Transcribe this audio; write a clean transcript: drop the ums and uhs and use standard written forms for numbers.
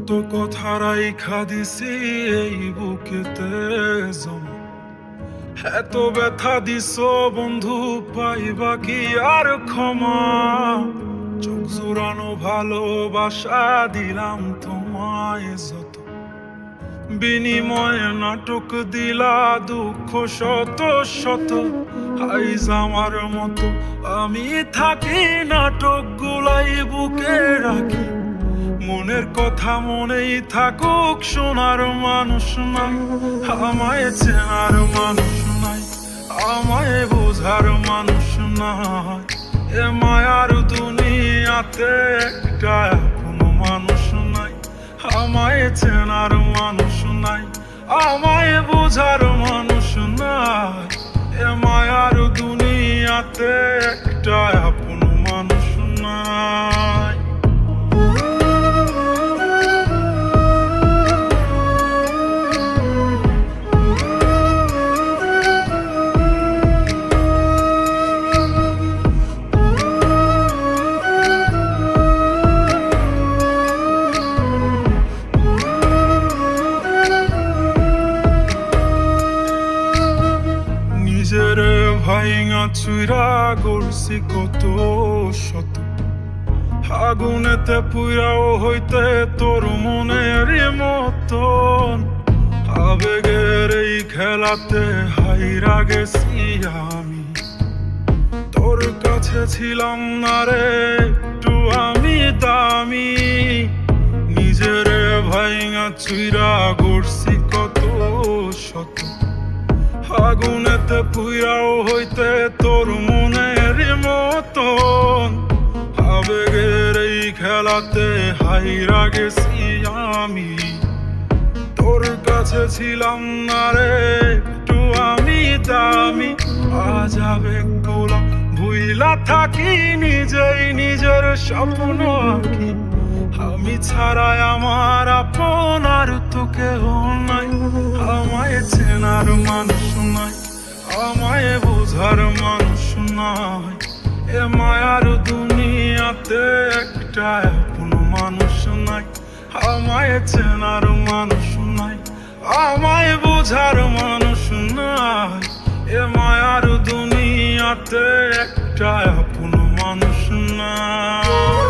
কত কথা রাইখা দিছি এই বুকেতে জমা, এত ব্যথা দিছ বন্ধু পাইবা কি আর ক্ষমা। চোখ জোড়ানো ভালোবাসা দিলাম তোমায় যত, বিনিময়ে নাটক দিলা দুঃখ শত শত। আইজ আমার মতো আমি থাকি নাটক গুলাই বুকে রাখি, মনের কথা মনেই থাকুক শোনার মানুষ নাই, আমায় চেনার মানুষ নাই, আমায় বোঝার মানুষ নাই। এ মায়ার দুনিয়াতে একটা কোনো মানুষ নাই, আমায় চেনার মানুষ নাই, আমায় বোঝার মানুষ নাই। এ মায়ার দুনিয়াতে একটা আপন মানুষ নাই। নিজের ভাইঙা চুইরা গড়ছি কত শত, আগুনেতে পুইরাও হইতে তোর মনের মতন। আবেগের এই খেলাতে হাইরা গেছি আমি, তোর কাছে ছিলাম না রে একটু আমি দামি। নিজের ভাইঙা চুইরা গড়ছি কত শত, আগুনেতে পুইরাও হইতে তোর মনের মতন। আবেগের এই খেলাতে হাইরা গেছি আমি, তোর কাছে ছিলাম না রে একটু আমি দামি। আজ আবেগ গুলা ভুইলা থাকি, নিজেই নিজের স্বপ্ন আঁকি। আমি ছাড়াই আমার আপন আর তো কেহ নাই, আমায় চেনার মানুষ নাই, আমায় বোঝার মানুষ নাই। এ মায়ার দুনিয়াতে একটা আপন মানুষ নাই, আমায় চেনার মানুষ নাই, আমায় বোঝার মানুষ নাই। এ মায়ার দুনিয়াতে একটা আপন মানুষ নাই।